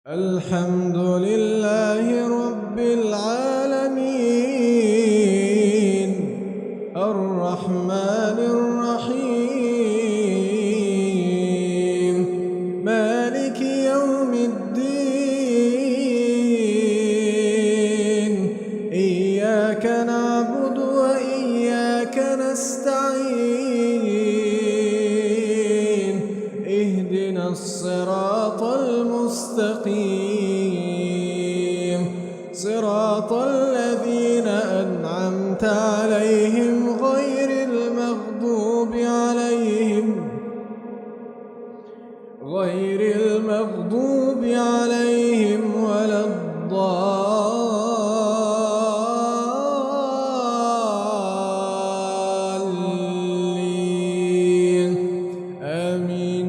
الحمد لله رب العالمين الرحمن الرحيم مالك يوم الدين إياك نعبد وإياك نستعين اهدنا الصراط المستقيم صراط الذين أنعمت عليهم غير المغضوب عليهم ولا الضالين آمين.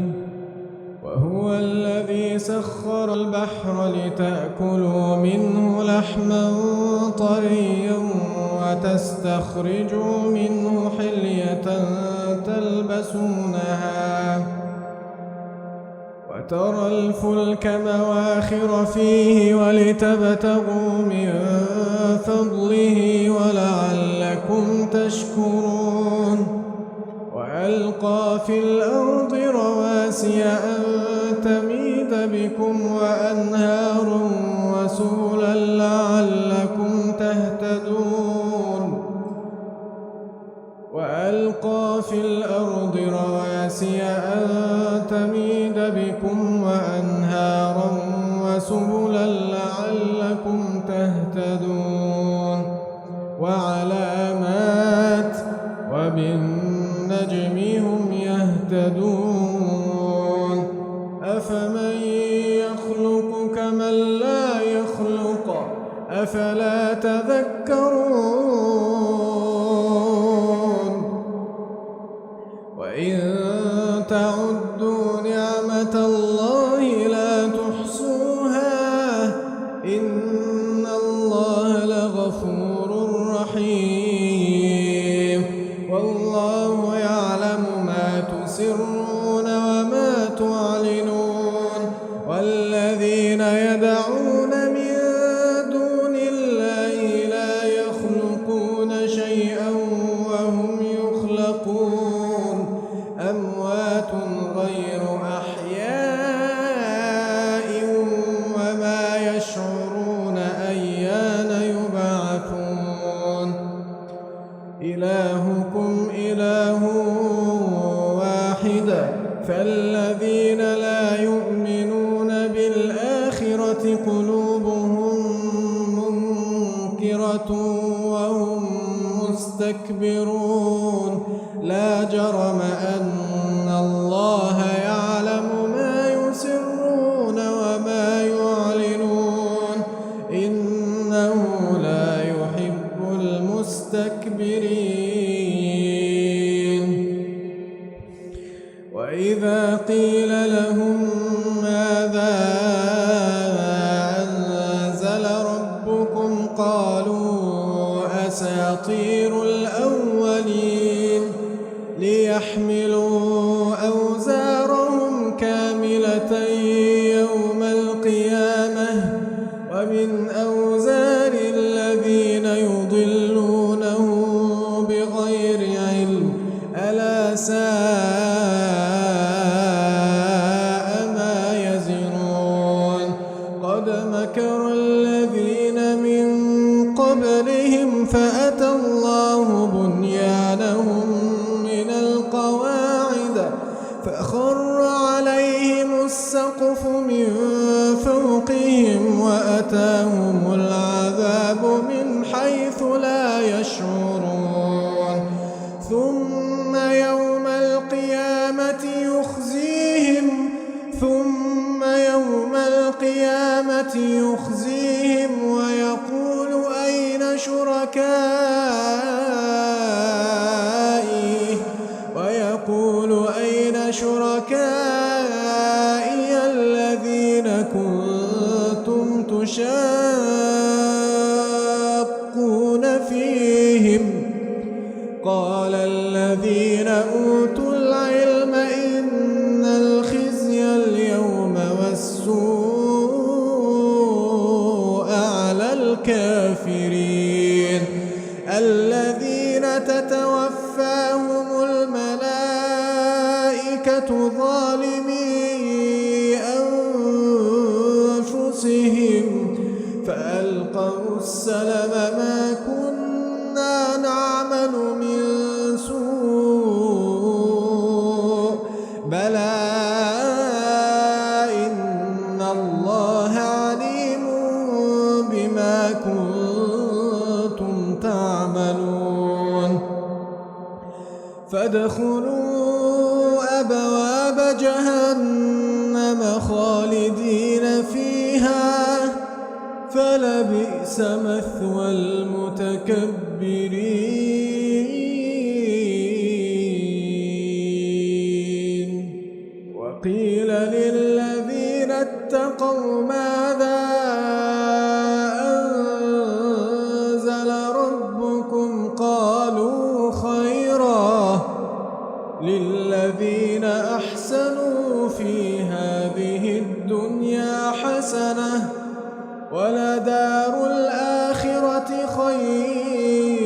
وهو الذي سخر البحر لتأكلوا منه لحما طريا وتستخرجوا منه حلية تلبسونها وترى الفلك مواخر فيه ولتبتغوا من فضله ولعلكم تشكرون. وألقى في الأرض رواسي أن تميد بكم وأنهار وسبلا لعلكم تهتدون. وألقى في الأرض رواسي أن تميد بكم وأنهارا وسبلا لعلكم تهتدون. وعلامات وبالنجم هم يهتدون. أفمن يخلق كمن لا يخلق أفلا تذكرون. وإن تعدوا نعمة الله لا تحصوها إن الله لغفور رحيم. والله يعلم ما تسرون وما تعلنون. والذين يدعون من دون الله لا يخلقون شيئا وهم يخلقون أموات غير أحياء وما يشعرون أيان يبعثون. إلهكم إله واحد فالذين لا يؤمنون بالآخرة قلوبهم منكرة وهم مستكبرون. لا جرم أن الله يعلم ما يسرون وما يعلنون إنه لا يحب المستكبرين. وإذا قيل لهم ماذا أنزل ربكم قالوا أساطير الأولين ليحملوا أوزارهم كاملة يوم القيامة ومن أوزار الذين يضلونه بغير علم ألا ساء ما يزرون. قد مكر الذين من قبلهم فأتى الله بنيانهم من القواعد فخر عليهم السقف من فوقهم وأتاهم العذاب من حيث لا يشعرون. ثم يوم القيامة يخزيهم ويقول أين شركائي الذين كنتم تشاقون فيهم قال الذين أوتوا العلم إن الخزي اليوم والسوء السلم ما كنا نعمل من سوء بلى إن الله عليم بما كنتم تعملون فادخلوا أبواب جهنم خالدين فيها فلبئس مثوى المتكبرين وقيل للذين اتقوا ماذا أنزل ربكم قالوا خيرا للذين أحسنوا في هذه الدنيا حسنة ولدار الآخرة خير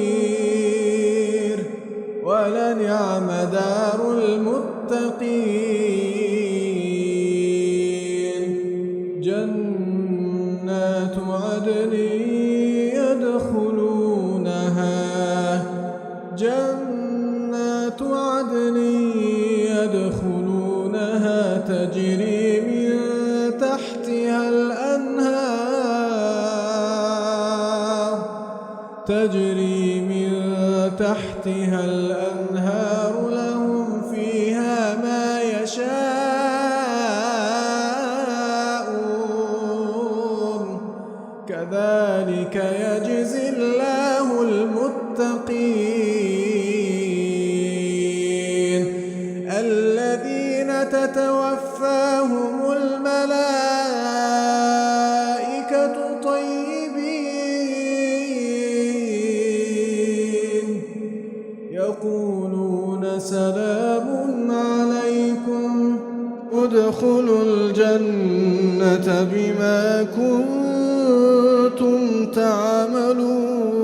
ولنعم دار المتقين جنات عدن يدخلونها تجري من تحتها الأنهار لهم فيها ما يشاءون كذلك يجزي الله المتقين الذين تتوفاهم الملائكة طيبين يقولون سلام عليكم ادخلوا الجنة بما كنتم تعملون